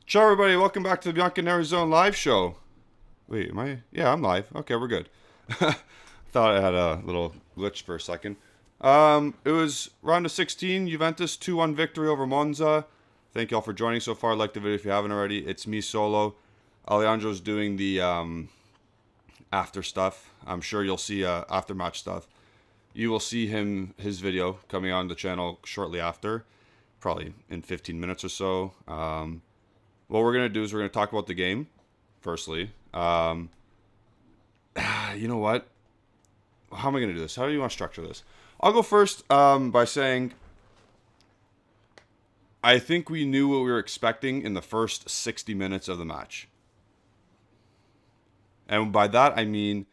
Ciao, everybody. Welcome back to the Bianconerizone live show. Wait, am I? Yeah, I'm live. Okay, we're good. Thought I had a little glitch for a second. It was round of 16, Juventus 2-1 victory over Monza. Thank you all for joining so far. Like the video if you haven't already. It's me solo. Alejandro's doing the after stuff. I'm sure you'll see after match stuff. You will see his video coming on the channel shortly after, probably in 15 minutes or so. What we're going to do is we're going to talk about the game, firstly. You know what? How am I going to do this? How do you want to structure this? I'll go first by saying I think we knew what we were expecting in the first 60 minutes of the match. And by that, I mean,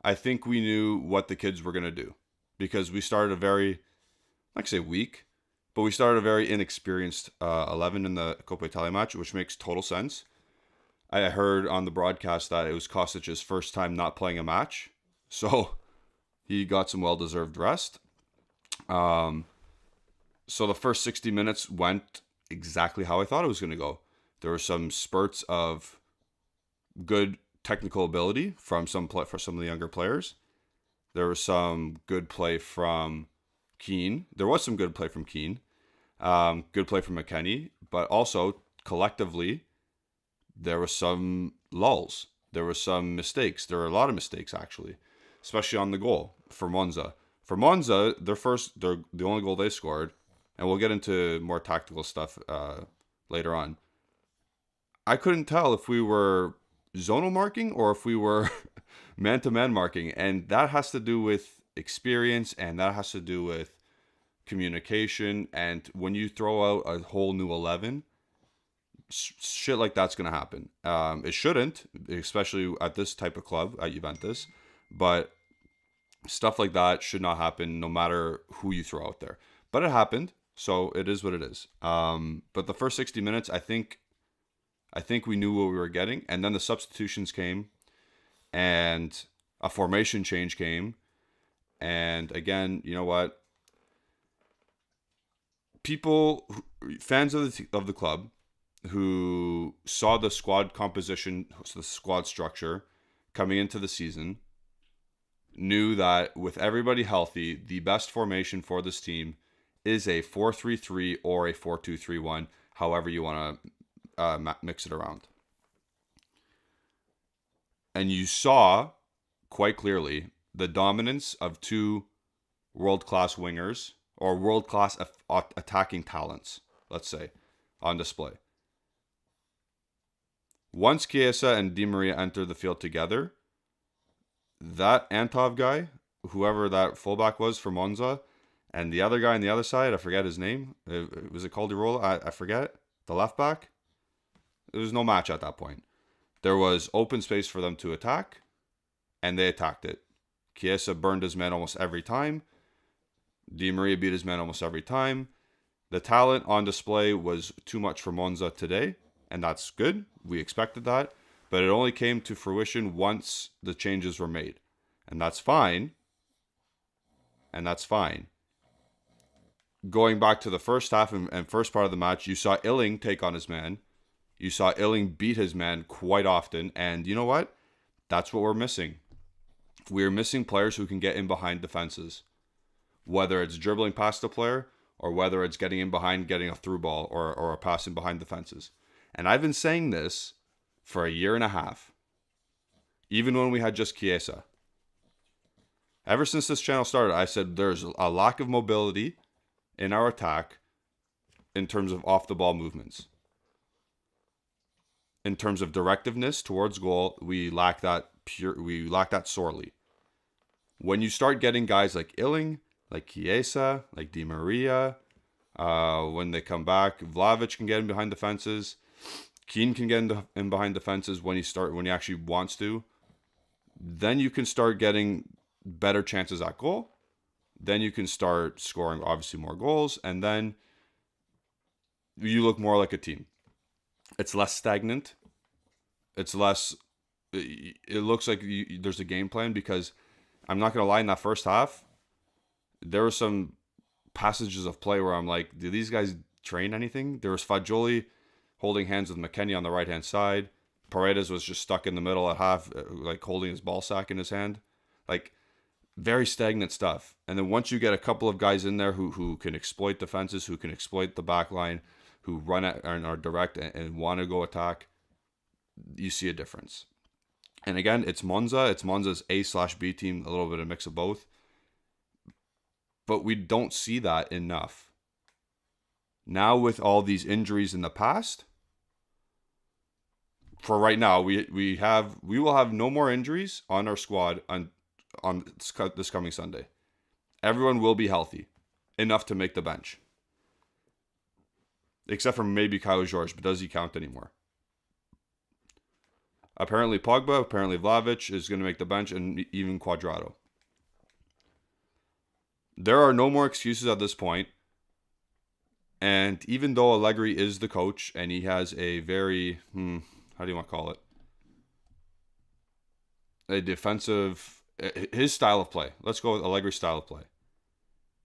I think we knew what the kids were going to do. Because we started a very, I'd say weak, but we started a very inexperienced 11 in the Coppa Italia match, which makes total sense. I heard on the broadcast that it was Kostic's first time not playing a match. So he got some well-deserved rest. So the first 60 minutes went exactly how I thought it was going to go. There were some spurts of good technical ability from some of the younger players. There was some good play from Keane. There was some good play from Keane. Good play from McKennie. But also, collectively, there were some lulls. There were some mistakes. There were a lot of mistakes, actually. Especially on the goal for Monza. For Monza, the only goal they scored, and we'll get into more tactical stuff later on. I couldn't tell if we were zonal marking or if we were man-to-man marking, and that has to do with experience, and that has to do with communication. And when you throw out a whole new 11, shit like that's going to happen. It shouldn't, especially at this type of club at Juventus, but stuff like that should not happen no matter who you throw out there. But it happened, so it is what it is. But the first 60 minutes, I think we knew what we were getting, and then the substitutions came, and a formation change came, and again, you know what? Fans of the club, who saw the squad composition, the squad structure coming into the season, knew that with everybody healthy, the best formation for this team is a 4-3-3 or a 4-2-3-1, however you want to mix it around. And you saw quite clearly the dominance of two world-class wingers or world-class attacking talents, let's say, on display. Once Chiesa and Di Maria entered the field together, that Antov guy, whoever that fullback was for Monza, and the other guy on the other side, I forget his name. Was it Caldirola? I forget. The left back? There was no match at that point. There was open space for them to attack, and they attacked it. Chiesa burned his man almost every time. Di Maria beat his man almost every time. The talent on display was too much for Monza today, and that's good. We expected that, but it only came to fruition once the changes were made, and that's fine. Going back to the first half and first part of the match, you saw Illing take on his man. You saw Illing beat his man quite often, and you know what? That's what we're missing. We're missing players who can get in behind defenses. Whether it's dribbling past the player, or whether it's getting in behind, getting a through ball, or a pass in behind defenses. And I've been saying this for a year and a half. Even when we had just Chiesa. Ever since this channel started, I said there's a lack of mobility in our attack in terms of off-the-ball movements. In terms of directiveness towards goal, we lack that sorely. When you start getting guys like Illing, like Chiesa, like Di Maria, when they come back, Vlahovic can get in behind defenses. Keane can get in behind defenses when he actually wants to. Then you can start getting better chances at goal. Then you can start scoring obviously more goals, and then you look more like a team. It's less stagnant. It's less. It looks like there's a game plan, because I'm not gonna lie, in that first half, there were some passages of play where I'm like, do these guys train anything? There was Fagioli holding hands with McKennie on the right-hand side. Paredes was just stuck in the middle at half, like holding his ball sack in his hand. Like, very stagnant stuff. And then once you get a couple of guys in there who can exploit defenses, who can exploit the back line, who run at and are direct and want to go attack, you see a difference. And again, it's Monza. It's Monza's A/B team, a little bit of mix of both. But we don't see that enough. Now with all these injuries in the past, for right now, we will have no more injuries on our squad on this coming Sunday. Everyone will be healthy enough to make the bench. Except for maybe Kyle George, but does he count anymore? Apparently Pogba, apparently Vlahovic is going to make the bench, and even Cuadrado. There are no more excuses at this point. And even though Allegri is the coach and he has a very, how do you want to call it? A defensive, his style of play. Let's go with Allegri's style of play.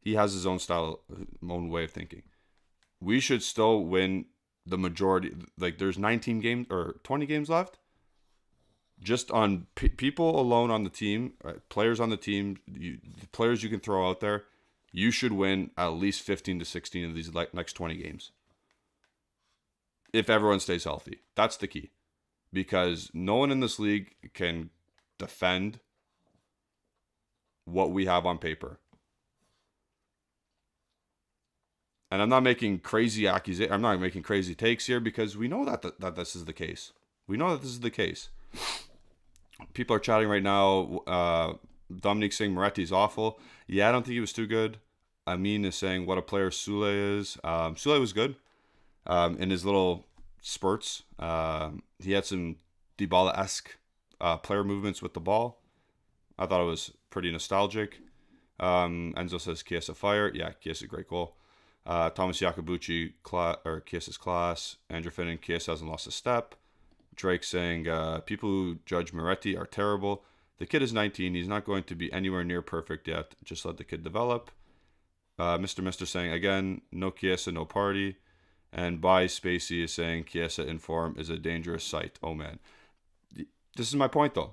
He has his own style, own way of thinking. We should still win the majority. Like, there's 19 games or 20 games left. Just on people alone on the team, players on the team, the players you can throw out there, you should win at least 15 to 16 of these next 20 games. If everyone stays healthy. That's the key. Because no one in this league can defend what we have on paper. And I'm not making crazy accusations. I'm not making crazy takes here because we know that this is the case. We know that this is the case. People are chatting right now. Dominic saying Moretti's awful. Yeah, I don't think he was too good. Amin is saying what a player Sule is. Sule was good in his little spurts. He had some Dybala-esque player movements with the ball. I thought it was pretty nostalgic. Enzo says Chiesa fire. Yeah, Chiesa, great goal. Thomas Iacobucci, Chiesa's class. Andrew Finnan, Chiesa hasn't lost a step. Drake saying, people who judge Moretti are terrible. The kid is 19. He's not going to be anywhere near perfect yet. Just let the kid develop. Mr. saying, again, no Chiesa, no party. And By Spacey is saying, Chiesa in form is a dangerous sight. Oh, man. This is my point, though.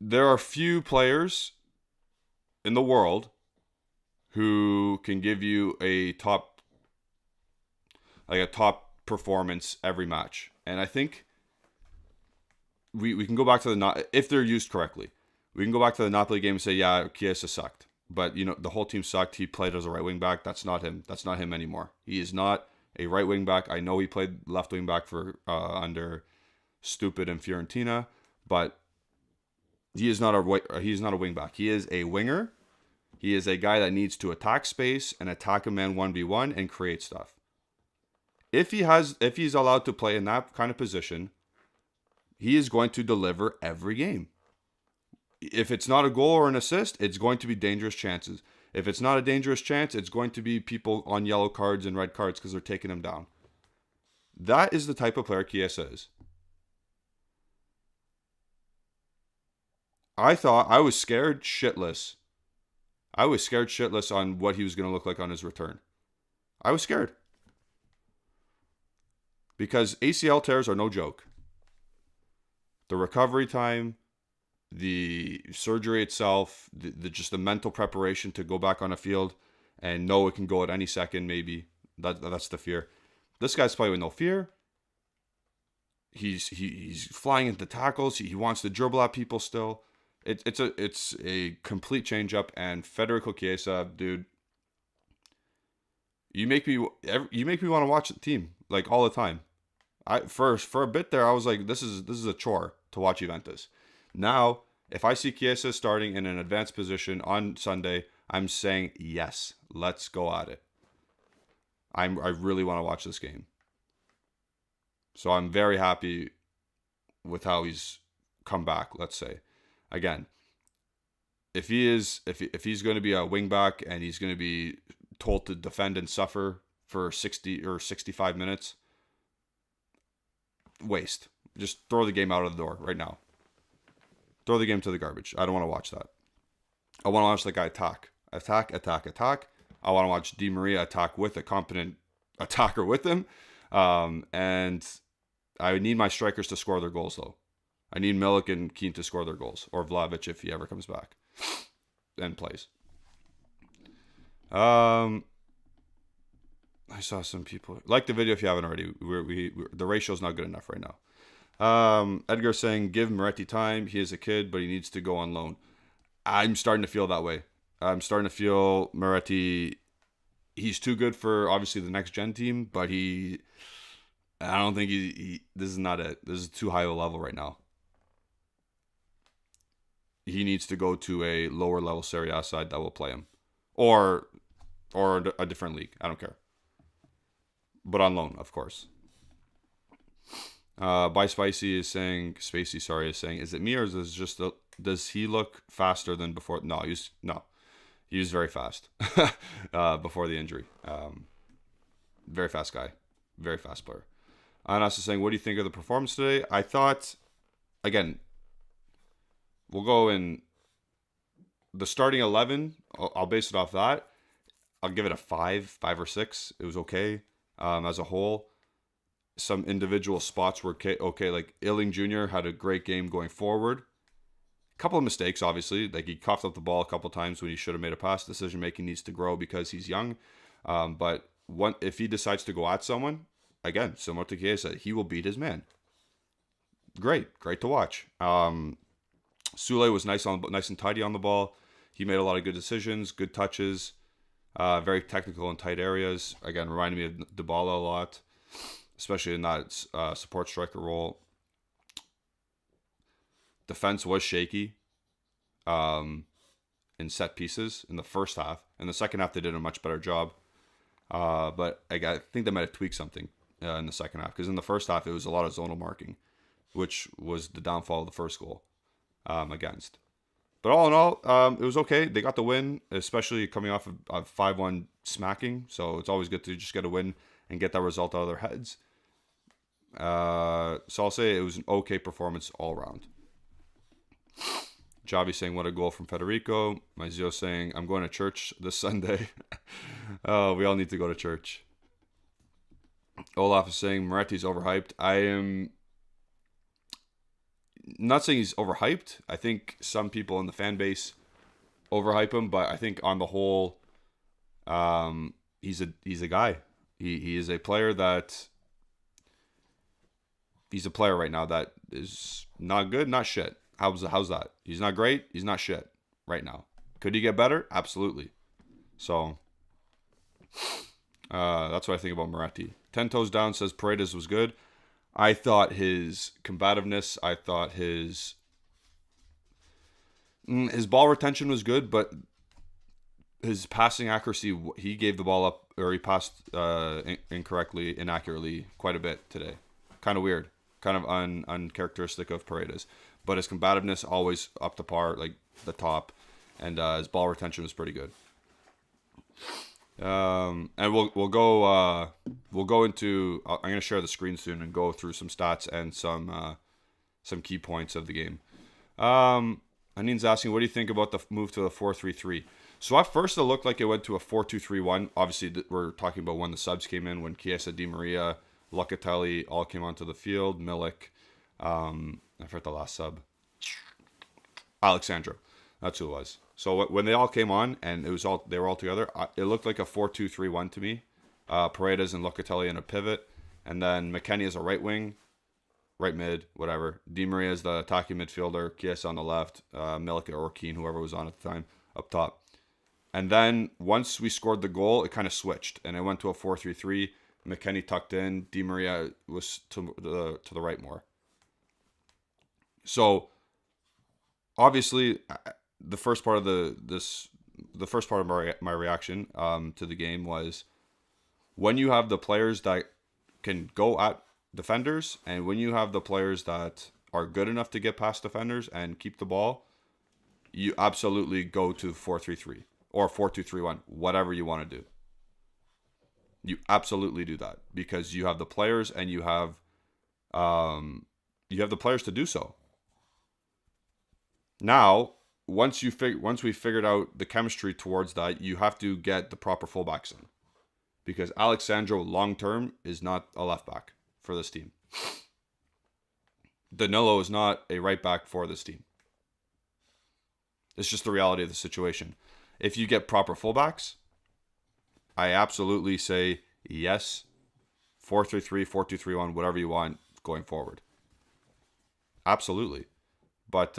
There are few players in the world who can give you a top performance every match. And I think we can go back to if they're used correctly, we can go back to the Napoli game and say, yeah, Chiesa sucked. But, the whole team sucked. He played as a right wing back. That's not him. That's not him anymore. He is not a right wing back. I know he played left wing back for under Stupid and Fiorentina, but he's not a wing back. He is a winger. He is a guy that needs to attack space and attack a man 1v1 and create stuff. If he's allowed to play in that kind of position, he is going to deliver every game. If it's not a goal or an assist, it's going to be dangerous chances. If it's not a dangerous chance, it's going to be people on yellow cards and red cards because they're taking him down. That is the type of player Chiesa is. I was scared shitless. I was scared shitless on what he was going to look like on his return. I was scared. Because ACL tears are no joke. The recovery time, the surgery itself, just the mental preparation to go back on a field and know it can go at any second maybe. That's the fear. This guy's playing with no fear. He's flying into tackles. He wants to dribble at people still. It's a complete change up. And Federico Chiesa, dude, you make me want to watch the team like all the time. For a bit there, I was like, this is a chore to watch Juventus. Now, if I see Chiesa starting in an advanced position on Sunday, I'm saying yes, let's go at it. I really want to watch this game. So I'm very happy with how he's come back. Let's say, again, if he's going to be a wing back and he's going to be told to defend and suffer for 60 or 65 minutes, waste. Just throw the game out of the door right now. Throw the game to the garbage. I don't want to watch that. I want to watch the guy attack. I want to watch Di Maria attack with a competent attacker with him. And I need my strikers to score their goals, though. I need Milik and Keane to score their goals, or Vlahovic if he ever comes back and plays. I saw some people like the video if you haven't already. The ratio's not good enough right now. Edgar saying give Moretti time. He is a kid, but he needs to go on loan. I'm starting to feel that way. I'm starting to feel Moretti. He's too good for obviously the next gen team, but I don't think this is not it. This is too high of a level right now. He needs to go to a lower level Serie A side that will play him, or a different league. I don't care, but on loan, of course. By Spicy is saying, Spacey, sorry, is saying, is it me or is this just does he look faster than before? No, he was very fast before the injury. Very fast guy, very fast player. Anas is saying, what do you think of the performance today? I thought, again, we'll go in the starting 11. I'll base it off that. I'll give it a 5 or 6. It was okay as a whole. Some individual spots were okay. Like Illing Jr. had a great game going forward. A couple of mistakes, obviously. Like he coughed up the ball a couple times when he should have made a pass. Decision making needs to grow because he's young. But if he decides to go at someone, again, similar to Chiesa, he will beat his man. Great to watch. Sule was nice and tidy on the ball. He made a lot of good decisions, good touches, very technical in tight areas. Again, reminded me of Dybala a lot, especially in that support striker role. Defense was shaky in set pieces in the first half. In the second half, they did a much better job. But I think they might have tweaked something in the second half, because in the first half, it was a lot of zonal marking, which was the downfall of the first goal against. But all in all, it was okay. They got the win, especially coming off of 5-1 smacking. So it's always good to just get a win and get that result out of their heads. So I'll say it was an okay performance all around. Javi saying, what a goal from Federico. Maizio saying, I'm going to church this Sunday. Oh, we all need to go to church. Olaf is saying, Moretti's overhyped. I am not saying he's overhyped. I think some people in the fan base overhype him, but I think on the whole, he's a guy. He is a player that... He's a player right now that is not good, not shit. How's that? He's not great. He's not shit right now. Could he get better? Absolutely. So that's what I think about Moretti. 10 Toes Down says Paredes was good. I thought his combativeness, I thought his ball retention was good, but his passing accuracy, he gave the ball up, or he passed inaccurately quite a bit today. Kind of weird. Kind of uncharacteristic of Paredes. But his combativeness always up to par, like the top. And his ball retention was pretty good. And we'll go into... I'm going to share the screen soon and go through some stats and some key points of the game. Anin's asking, what do you think about the move to the 4-3-3? So at first it looked like it went to a 4-2-3-1. Obviously, we're talking about when the subs came in, when Chiesa, Di Maria, Locatelli all came onto the field. Milik, I forgot the last sub. Alexandro, that's who it was. So when they all came on and they were all together, it looked like a 4-2-3-1 to me. Paredes and Locatelli in a pivot, and then McKennie as a right wing, right mid, whatever. Di Maria as the attacking midfielder, Chiesa on the left, Milik or Keane, whoever was on at the time, up top. And then once we scored the goal, it kind of switched, and it went to a 4-3-3. McKennie tucked in. Di Maria was to the right more. So obviously, the first part of my reaction to the game was when you have the players that can go at defenders, and when you have the players that are good enough to get past defenders and keep the ball, you absolutely go to 4-3-3 or 4-2-3-1, whatever you want to do. You absolutely do that because you have the players and you have the players to do so. Now, once we figured out the chemistry towards that, you have to get the proper fullbacks in. because Alexandro long term is not a left back for this team. Danilo is not a right back for this team. It's just the reality of the situation. If you get proper fullbacks, I absolutely say yes. 4-3-3, 4-2-3-1, whatever you want going forward. Absolutely. But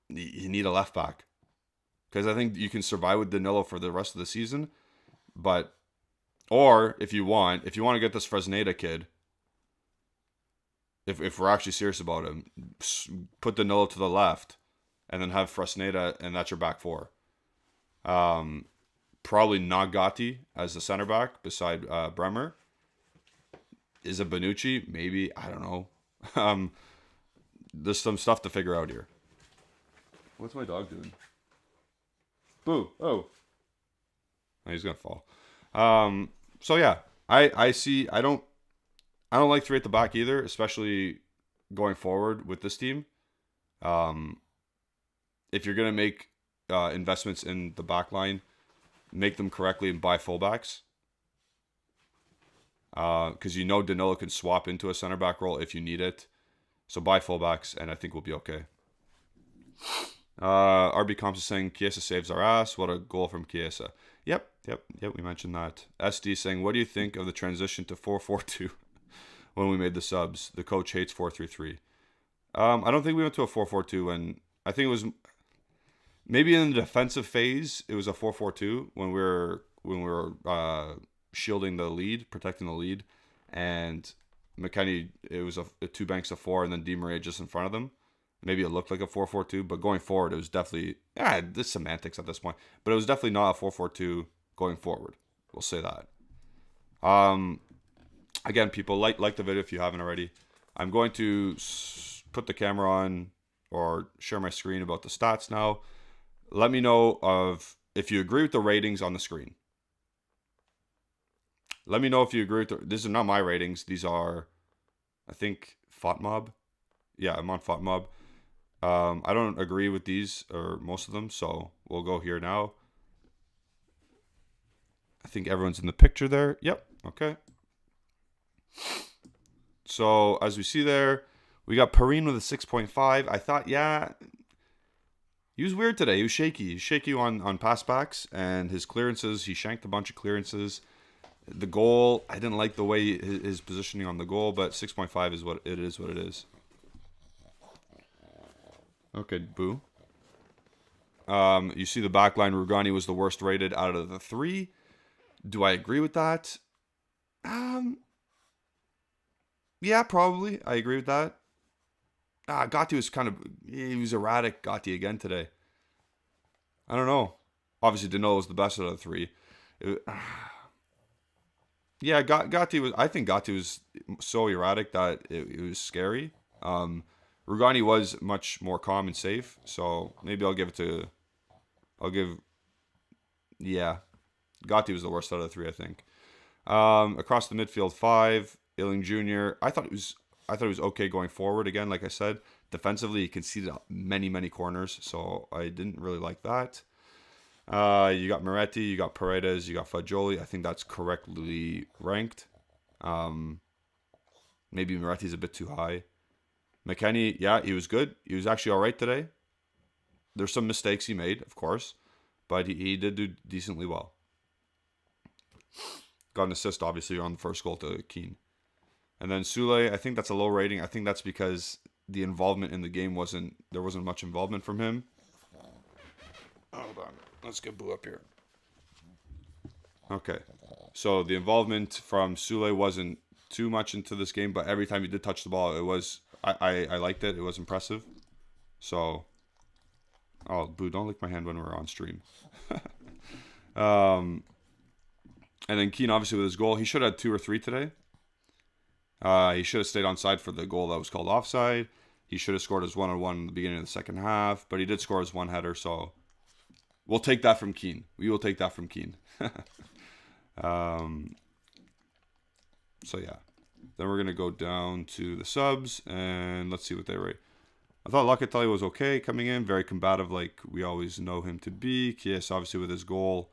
you need a left back. Because I think you can survive with Danilo for the rest of the season. But, or if you want to get this Fresneda kid, if we're actually serious about him, put Danilo to the left and then have Fresneda, and that's your back four. Probably not Gatti as the center back beside Bremer. Is it Bonucci? Maybe. I don't know. There's some stuff to figure out here. What's my dog doing? Boo. Oh, he's going to fall. So yeah, I see. I don't like three at the back either, especially going forward with this team. If you're going to make investments in the back line, make them correctly and buy fullbacks. Because Danilo can swap into a center back role if you need it. So buy fullbacks, and I think we'll be okay. RB Comps is saying Chiesa saves our ass. What a goal from Chiesa. Yep, we mentioned that. SD saying, what do you think of the transition to 4-4-2 when we made the subs? The coach hates 4-3-3. I don't think we went to a 4-4-2 when I think it was maybe in the defensive phase. It was a 4-4-2 when we were shielding the lead, protecting the lead, and McKennie, it was a two banks of four, and then Di Maria just in front of them. Maybe it looked like a 4-4-2, but going forward, it was definitely this semantics at this point. But it was definitely not a 4-4-2 going forward. We'll say that. Again, people like the video if you haven't already. I'm going to put the camera on or share my screen about the stats now. Let me know if you agree with the ratings on the screen. Let me know if you agree with these are not my ratings. These are, I think, FOTMob. Yeah, I'm on FOTMob. I don't agree with these or most of them, so we'll go here now. I think everyone's in the picture there. Yep. Okay. So as we see there, we got Perrine with a 6.5. I thought, he was weird today. He was shaky. He's shaky on pass backs and his clearances. He shanked a bunch of clearances. The goal, I didn't like the way his positioning on the goal, but 6.5 is what it is. Okay, boo. You see the back line, Rugani was the worst rated out of the three. Do I agree with that? Yeah, probably. I agree with that. Gatti was he was erratic, Gatti, again today. I don't know. Obviously, Danilo was the best out of the three. Yeah, I think Gatti was so erratic that it was scary. Rugani was much more calm and safe, so maybe Gatti was the worst out of the three, I think. Across the midfield, 5, Illing Jr. I thought it was okay going forward. Again, like I said, defensively he conceded many corners, so I didn't really like that. You got Moretti, you got Paredes, you got Fagioli. I think that's correctly ranked. Maybe Moretti's a bit too high. McKennie, yeah, he was good. He was actually all right today. There's some mistakes he made, of course, but he did do decently well. Got an assist, obviously, on the first goal to Keane. And then Sule, I think that's a low rating. I think that's because the involvement in the game there wasn't much involvement from him. Hold on. Let's get Boo up here. Okay. So the involvement from Sule wasn't too much into this game, but every time he did touch the ball, it was I liked it. It was impressive. So Boo, don't lick my hand when we're on stream. And then Keane, obviously, with his goal, he should have had 2 or 3 today. He should have stayed onside for the goal that was called offside. He should have scored his 1-on-1 in the beginning of the second half, but he did score his one header, so we'll take that from Keane. We will take that from Keane. So yeah. Then we're going to go down to the subs, and let's see what they rate. I thought Locatelli was okay coming in, very combative like we always know him to be. Chiesa, obviously, with his goal,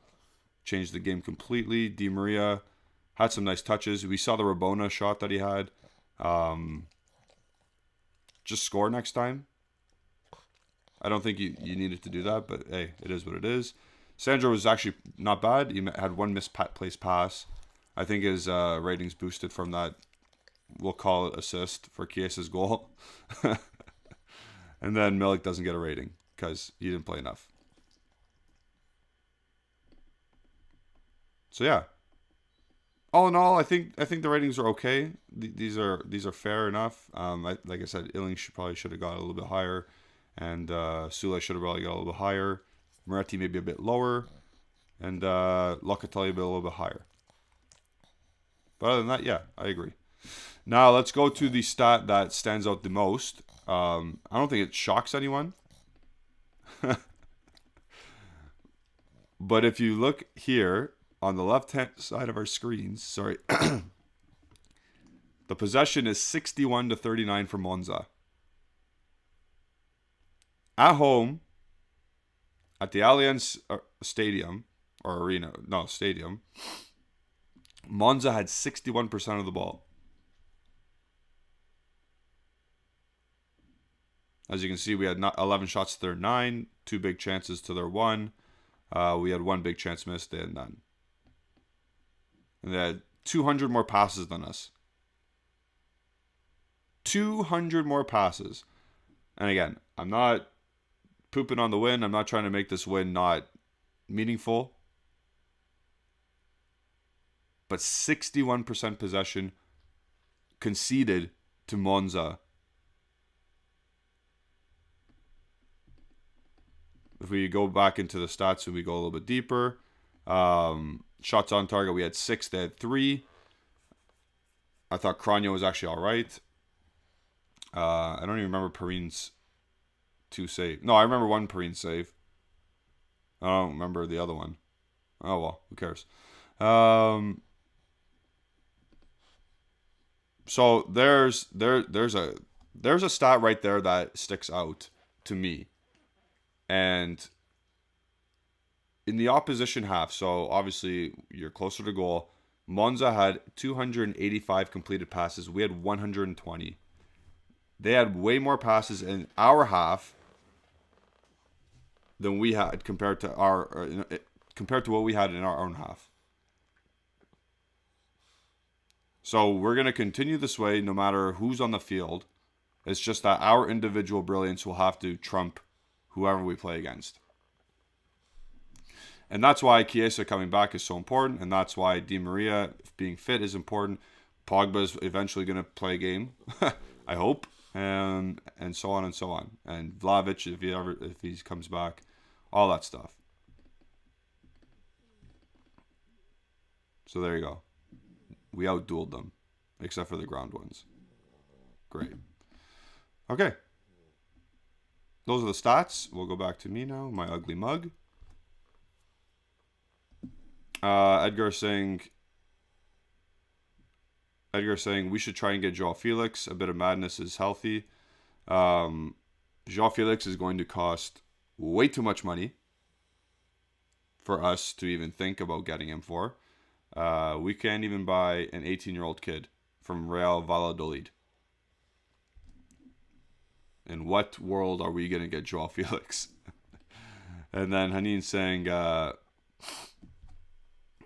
changed the game completely. Di Maria had some nice touches. We saw the Rabona shot that he had. Just score next time. I don't think you needed to do that, but hey, it is what it is. Sandro was actually not bad. He had one misplaced pass. I think his ratings boosted from that. We'll call it assist for Chiesa's goal. And then Milik doesn't get a rating because he didn't play enough. So yeah. All in all, I think the ratings are okay. These are fair enough. Like I said, Illing probably should have got a little bit higher, and Sule should have probably got a little bit higher. Moretti maybe a bit lower, and Locatelli a little bit higher. But other than that, yeah, I agree. Now let's go to the stat that stands out the most. I don't think it shocks anyone. But if you look here on the left-hand side of our screens, the possession is 61-39 for Monza. At home, at the Allianz Stadium, Monza had 61% of the ball. As you can see, we had 11 shots to their 9, 2 big chances to their 1. We had 1 big chance missed, they had none. And they had 200 more passes than us. 200 more passes. And again, I'm not pooping on the win. I'm not trying to make this win not meaningful. But 61% possession conceded to Monza. If we go back into the stats and we go a little bit deeper, shots on target, we had 6, they had 3. I thought Cronio was actually all right. I don't even remember Perine's 2 save. No, I remember 1 Perine save. I don't remember the other one. Oh well, who cares? So there's a stat right there that sticks out to me. And in the opposition half, so obviously you're closer to goal, Monza had 285 completed passes. We had 120. They had way more passes in our half than we had compared to what we had in our own half. So we're going to continue this way no matter who's on the field. It's just that our individual brilliance will have to trump whoever we play against. And that's why Chiesa coming back is so important, and that's why Di Maria being fit is important. Pogba's eventually going to play a game, I hope, and so on and so on. And Vlahovic, if he comes back, all that stuff. So there you go. We outdueled them, except for the ground ones. Great. Okay. Those are the stats. We'll go back to me now, my ugly mug. Edgar saying we should try and get Joao Felix. A bit of madness is healthy. Joao Felix is going to cost way too much money for us to even think about getting him for. We can't even buy an 18-year-old kid from Real Valladolid. In what world are we going to get Joao Felix? And then Hanin saying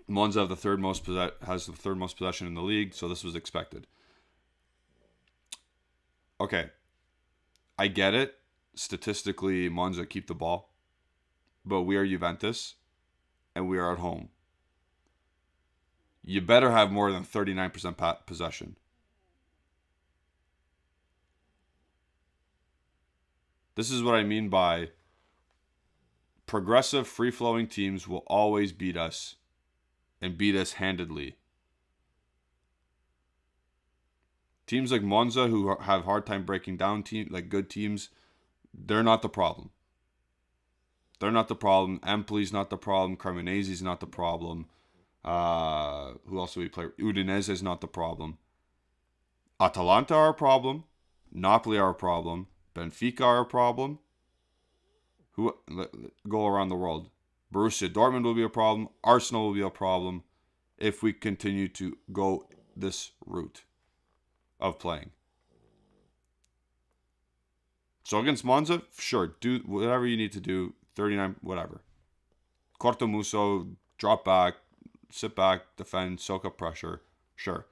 Monza has the third most possession in the league, so this was expected. Okay. I get it. Statistically, Monza keep the ball. But we are Juventus, and we are at home. You better have more than 39% possession. This is what I mean by progressive, free-flowing teams will always beat us and beat us handedly. Teams like Monza, who have a hard time breaking down good teams, they're not the problem. They're not the problem. Empoli's not the problem. Cremonese's not the problem. Who else do we play? Udinese is not the problem. Atalanta are a problem. Napoli are a problem. Benfica are a problem. Who go around the world? Borussia Dortmund will be a problem. Arsenal will be a problem if we continue to go this route of playing. So against Monza, sure, do whatever you need to do. 39, whatever. Corto muso, drop back, sit back, defend, soak up pressure. Sure.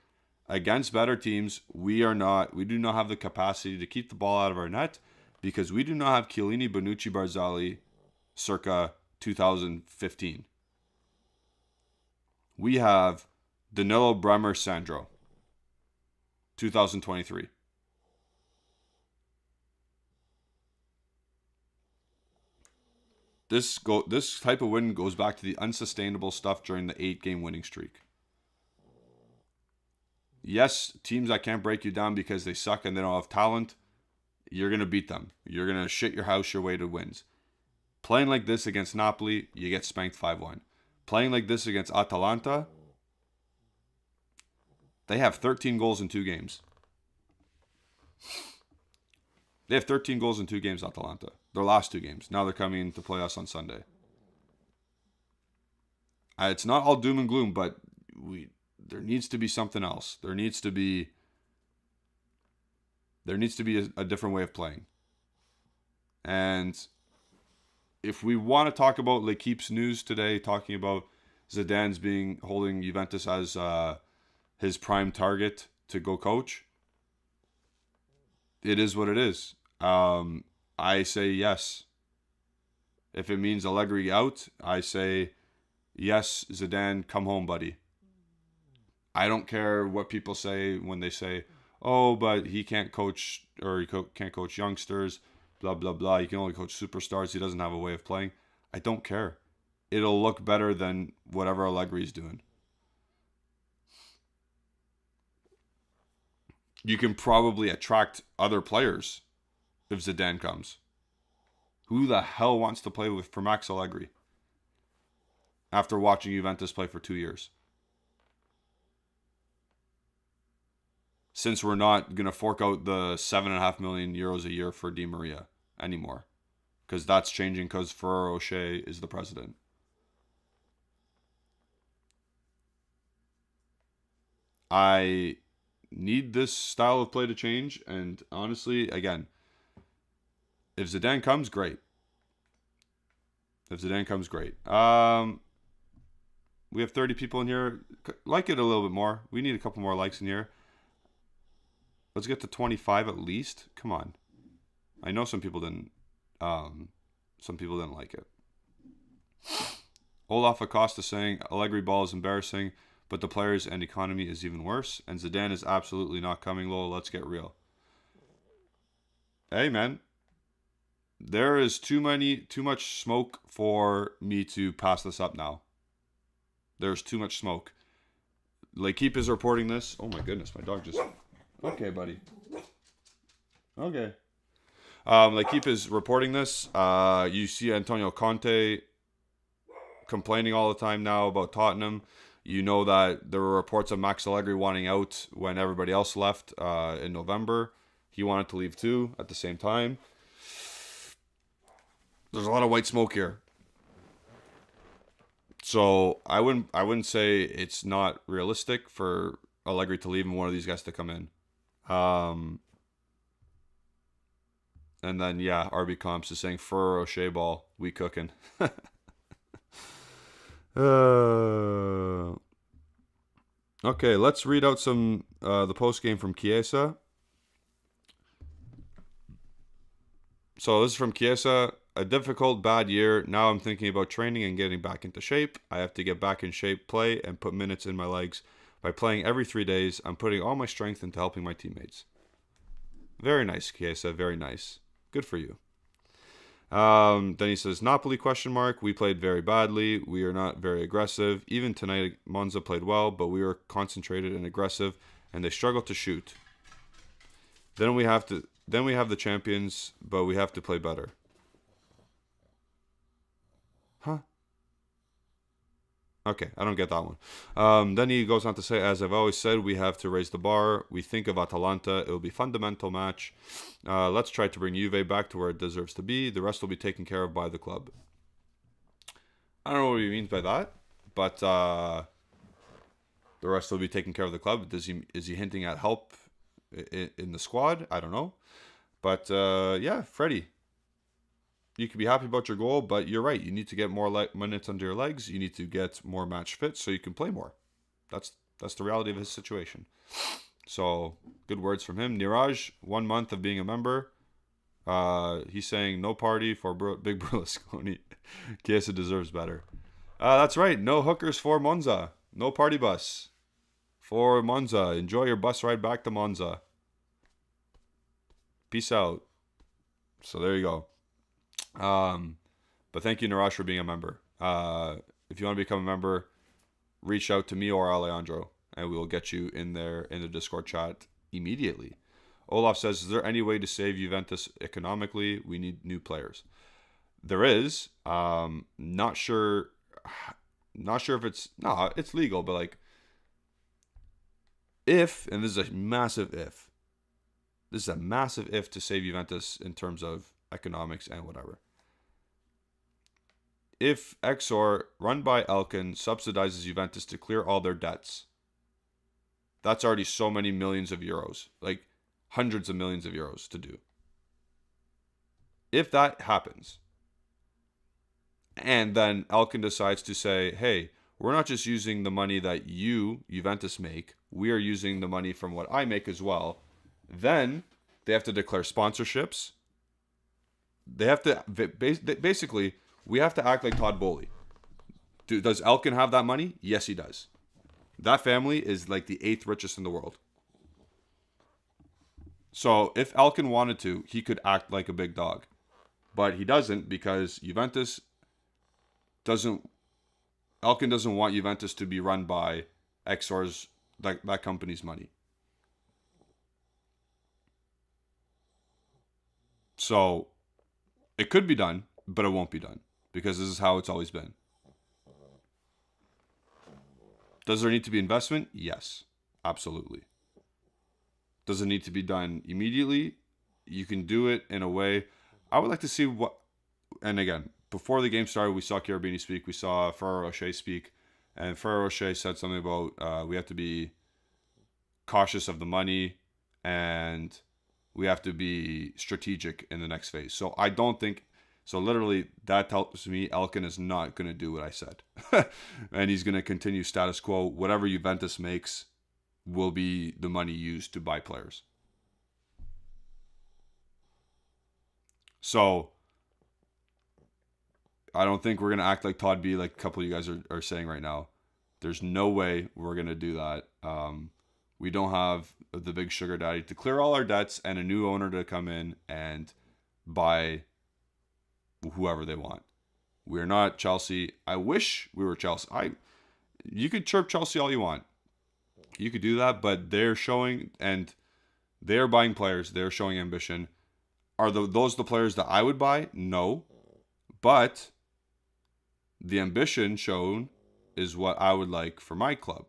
Against better teams, we do not have the capacity to keep the ball out of our net because we do not have Chiellini, Bonucci, Barzali circa 2015. We have Danilo, Bremer, Sandro 2023. This type of win goes back to the unsustainable stuff during the 8-game winning streak. Yes, teams that can't break you down because they suck and they don't have talent, you're going to beat them. You're going to shit your house your way to wins. Playing like this against Napoli, you get spanked 5-1. Playing like this against Atalanta, they have 13 goals in 2 games. They have 13 goals in 2 games, Atalanta. Their last 2 games. Now they're coming to play us on Sunday. It's not all doom and gloom, but there needs to be something else. There needs to be a different way of playing. And if we want to talk about L'Equipe's news today, talking about Zidane's holding Juventus as his prime target to go coach, it is what it is. I say yes. If it means Allegri out, I say yes, Zidane, come home, buddy. I don't care what people say when they say, oh, but he can't coach, or he can't coach youngsters, blah, blah, blah. He can only coach superstars. He doesn't have a way of playing. I don't care. It'll look better than whatever Allegri's doing. You can probably attract other players if Zidane comes. Who the hell wants to play for Max Allegri after watching Juventus play for 2 years? Since we're not going to fork out the 7.5 million euros a year for Di Maria anymore. Because that's changing because Ferrero Rocher is the president. I need this style of play to change. And honestly, again, if Zidane comes, great. We have 30 people in here. Like it a little bit more. We need a couple more likes in here. Let's get to 25 at least. Come on. I know some people didn't like it. Olaf Acosta saying Allegri ball is embarrassing, but the players and economy is even worse. And Zidane is absolutely not coming low. Let's get real. Hey, man. There is too much smoke for me to pass this up now. There's too much smoke. L'Equipe is reporting this. Oh my goodness, my dog just... Okay, buddy. Okay. L'Equipe is reporting this. You see Antonio Conte complaining all the time now about Tottenham. You know that there were reports of Max Allegri wanting out when everybody else left in November. He wanted to leave too at the same time. There's a lot of white smoke here. So I wouldn't say it's not realistic for Allegri to leave and one of these guys to come in. And then yeah, RB Comps is saying Ferrero Rocher ball, we cooking. Okay, let's read out some the post game from Chiesa. So this is from Chiesa. A difficult, bad year. Now I'm thinking about training and getting back into shape. I have to get back in shape, play, and put minutes in my legs. By playing every 3 days, I'm putting all my strength into helping my teammates. Very nice, Chiesa. Very nice. Good for you. Then he says, Napoli ? We played very badly. We are not very aggressive. Even tonight, Monza played well, but we were concentrated and aggressive, and they struggled to shoot. Then we have the champions, but we have to play better. Huh? Okay, I don't get that one. Then he goes on to say, as I've always said, we have to raise the bar. We think of Atalanta. It will be a fundamental match. Let's try to bring Juve back to where it deserves to be. The rest will be taken care of by the club. I don't know what he means by that, but the rest will be taking care of the club. Is he hinting at help in the squad? I don't know. But yeah, Freddie, you can be happy about your goal, but you're right. You need to get more minutes under your legs. You need to get more match fit so you can play more. That's the reality of his situation. So good words from him. Niraj, 1 month of being a member. He's saying no party for Big Berlusconi. Chiesa deserves better. That's right. No hookers for Monza. No party bus for Monza. Enjoy your bus ride back to Monza. Peace out. So there you go. But thank you, Narash, for being a member. If you want to become a member, reach out to me or Alejandro, and we will get you in there in the Discord chat immediately. Olaf says, is there any way to save Juventus economically? We need new players. There is. Not sure if it's legal, but like, if, and this is a massive if. This is a massive if to save Juventus in terms of economics and whatever. If Exor, run by Elkin, subsidizes Juventus to clear all their debts, that's already so many millions of euros. Like, hundreds of millions of euros to do. If that happens, and then Elkin decides to say, hey, we're not just using the money that you, Juventus, make, we are using the money from what I make as well, then they have to declare sponsorships. They have to, basically, we have to act like Todd Bowley. Does Elkin have that money? Yes, he does. That family is like the 8th richest in the world. So if Elkin wanted to, he could act like a big dog. But he doesn't, because Juventus doesn't... Elkin doesn't want Juventus to be run by Exor's, that company's money. So it could be done, but it won't be done, because this is how it's always been. Does there need to be investment? Yes, absolutely. Does it need to be done immediately? You can do it in a way. I would like to see what, and again, before the game started, we saw Cherubini speak, we saw Ferrero Rocher speak, and Ferrero Rocher said something about we have to be cautious of the money, and we have to be strategic in the next phase. So I don't think, so literally that tells me Elkin is not going to do what I said. And he's going to continue status quo. Whatever Juventus makes will be the money used to buy players. So I don't think we're going to act like Todd B, like a couple of you guys are saying right now. There's no way we're going to do that. We don't have the big sugar daddy to clear all our debts and a new owner to come in and buy whoever they want. We're not Chelsea. I wish we were Chelsea. You could chirp Chelsea all you want. You could do that, but they're showing, and they're buying players. They're showing ambition. Are those the players that I would buy? No. But the ambition shown is what I would like for my club.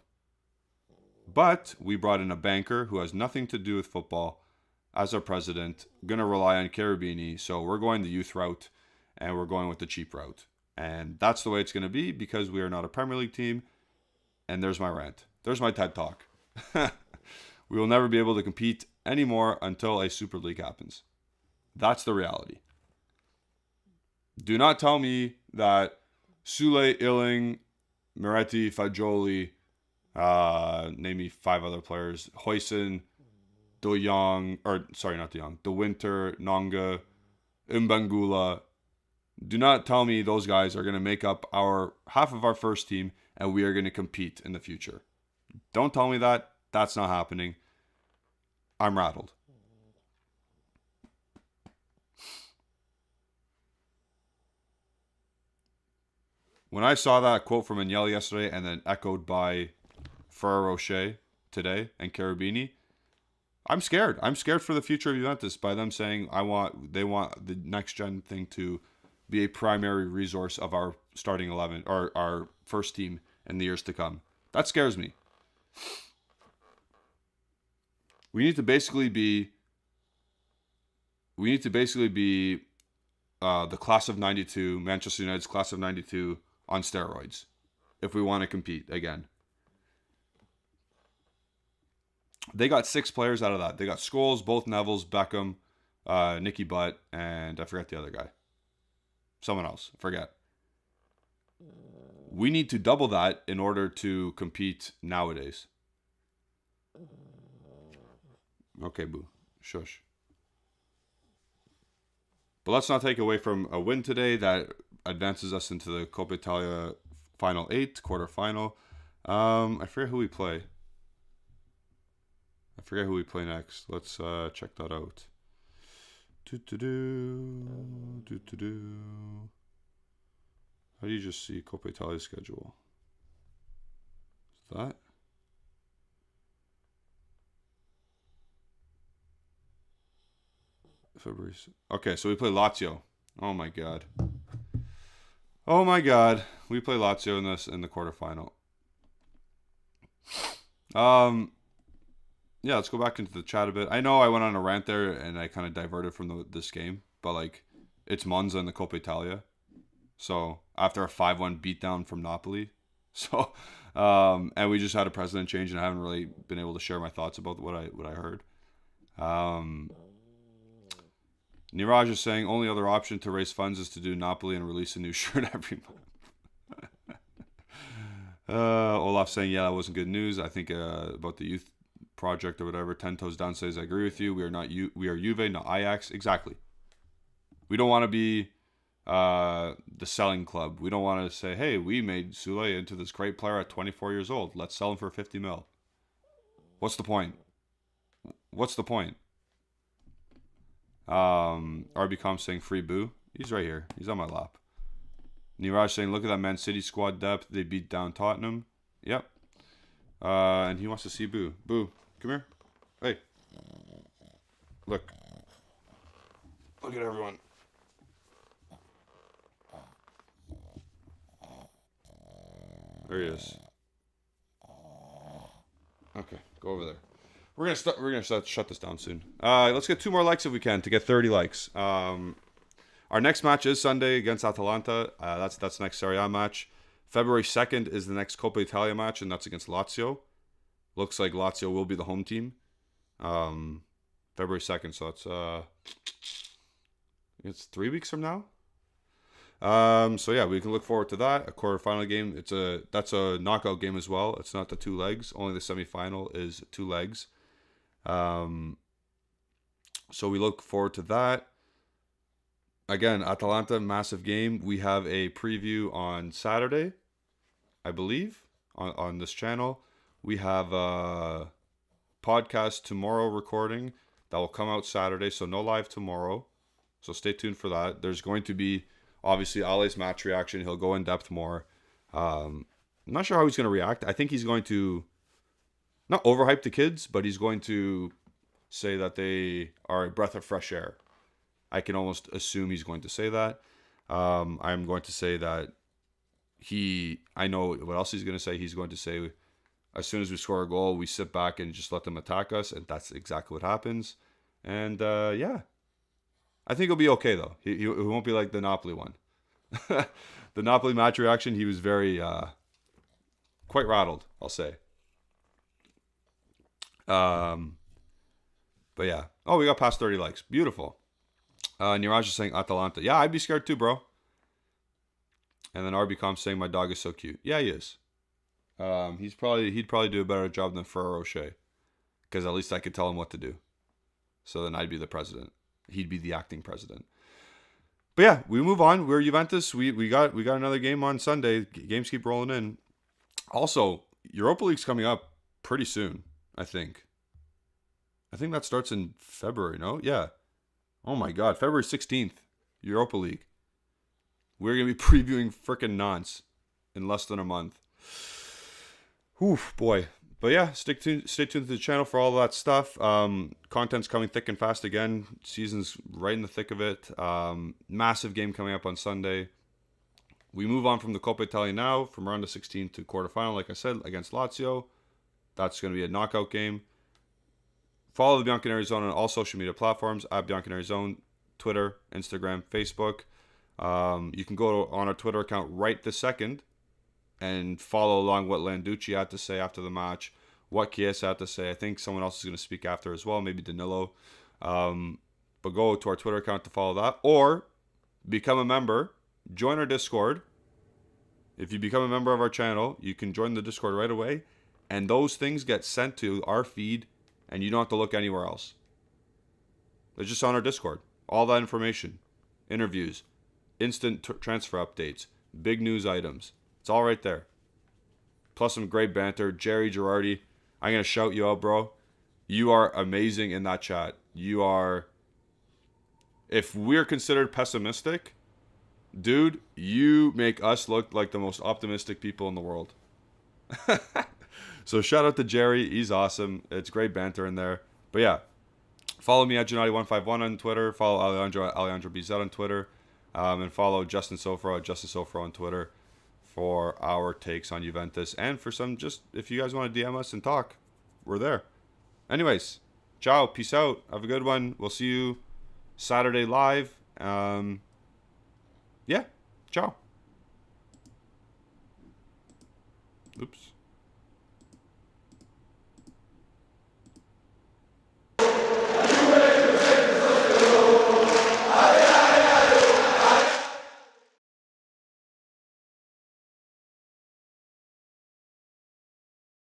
But we brought in a banker who has nothing to do with football as our president. Going to rely on Cherubini. So we're going the youth route, and we're going with the cheap route. And that's the way it's going to be, because we are not a Premier League team. And there's my rant. There's my TED Talk. We will never be able to compete anymore until a Super League happens. That's the reality. Do not tell me that Sule, Illing, Moretti, Fagioli, name me 5 other players, Huijsen, De Jong, or sorry, not De Jong, De Winter, Nonga, Mbangula. Do not tell me those guys are going to make up half of our first team and we are going to compete in the future. Don't tell me that. That's not happening. I'm rattled. When I saw that quote from Agnelli yesterday and then echoed by Ferrero Rocher today and Cherubini, I'm scared. I'm scared for the future of Juventus by them saying they want the next gen thing to be a primary resource of our starting 11 or our first team in the years to come. That scares me. We need to basically be the class of 92, Manchester United's class of 92 on steroids if we want to compete again. They got 6 players out of that. They got Scholes, both Nevilles, Beckham, Nicky Butt, and I forget the other guy. Someone else. Forget. We need to double that in order to compete nowadays. Okay, boo. Shush. But let's not take away from a win today that advances us into the Coppa Italia Final 8, quarterfinal. I forget who we play. I forget who we play next. Let's check that out. How do you just see Coppa Italia's schedule? Is that? February. Okay, so we play Lazio. Oh my god. Oh my god. We play Lazio in the quarterfinal. Yeah, let's go back into the chat a bit. I know I went on a rant there and I kind of diverted from this game, but like it's Monza in the Coppa Italia. So after a 5-1 beatdown from Napoli. So and we just had a president change and I haven't really been able to share my thoughts about what I heard. Niraj is saying only other option to raise funds is to do Napoli and release a new shirt every month. Olaf saying, yeah, that wasn't good news. I think about the youth project or whatever. 10 Toes Down says, I agree with you. We are Juve, not Ajax. Exactly. We don't want to be the selling club. We don't want to say, hey, we made Sule into this great player at 24 years old. Let's sell him for 50 mil. What's the point? What's the point? RBCom saying free boo. He's right here. He's on my lap. Niraj saying, look at that Man City squad depth. They beat down Tottenham. Yep. And he wants to see Boo. Boo, come here. Hey. Look. Look at everyone. There he is. Okay, go over there. We're gonna shut this down soon. Let's get 2 more likes if we can to get 30 likes. Our next match is Sunday against Atalanta. That's the next Serie A match. February 2nd is the next Coppa Italia match, and that's against Lazio. Looks like Lazio will be the home team. February 2nd, so it's 3 weeks from now. So yeah, we can look forward to that. A quarterfinal game. That's a knockout game as well. It's not the 2 legs. Only the semifinal is 2 legs. So we look forward to that. Again, Atalanta, massive game. We have a preview on Saturday, I believe, on this channel. We have a podcast tomorrow recording that will come out Saturday, so no live tomorrow. So stay tuned for that. There's going to be, obviously, Ale's match reaction. He'll go in depth more. I'm not sure how he's going to react. I think he's going to not overhype the kids, but he's going to say that they are a breath of fresh air. I can almost assume he's going to say that. I'm going to say that I know what else he's going to say. He's going to say, as soon as we score a goal, we sit back and just let them attack us. And that's exactly what happens. And yeah, I think he'll be okay, though. He won't be like the Napoli one. The Napoli match reaction, he was very, quite rattled, I'll say. But yeah. Oh, we got past 30 likes. Beautiful. Niraj is saying Atalanta. Yeah, I'd be scared too, bro. And then RBCom saying my dog is so cute. Yeah, he is. He'd probably do a better job than Ferrero Rocher, because at least I could tell him what to do. So then I'd be the president. He'd be the acting president. But yeah, we move on. We're Juventus. We got another game on Sunday. Games keep rolling in. Also, Europa League's coming up pretty soon, I think. I think that starts in February, no? Yeah. Oh my God, February 16th, Europa League. We're going to be previewing frickin' Nantes in less than a month. Oof, boy. But yeah, stay tuned to the channel for all of that stuff. Content's coming thick and fast again. Season's right in the thick of it. Massive game coming up on Sunday. We move on from the Coppa Italia now, from round of 16 to quarterfinal, like I said, against Lazio. That's going to be a knockout game. Follow the Bianconeri Zone on all social media platforms, at Bianconeri Zone, Twitter, Instagram, Facebook. You can go on our Twitter account right this second and follow along what Landucci had to say after the match, what Chiesa had to say. I think someone else is going to speak after as well, maybe Danilo. But go to our Twitter account to follow that, or become a member, join our Discord. If you become a member of our channel, you can join the Discord right away, and those things get sent to our feed, and you don't have to look anywhere else. It's just on our Discord. All that information, interviews, instant transfer updates, big news items. It's all right there. Plus some great banter. Jerry Girardi, I'm going to shout you out, bro. You are amazing in that chat. You are... If we're considered pessimistic, dude, you make us look like the most optimistic people in the world. So shout out to Jerry. He's awesome. It's great banter in there. But yeah, follow me at Gennady151 on Twitter. Follow Alejandro at AlejandroBZ on Twitter. And follow Justin Sofro at Justin Sofro on Twitter for our takes on Juventus. And for some, just if you guys want to DM us and talk, we're there. Anyways, ciao. Peace out. Have a good one. We'll see you Saturday live. Yeah. Ciao. Oops.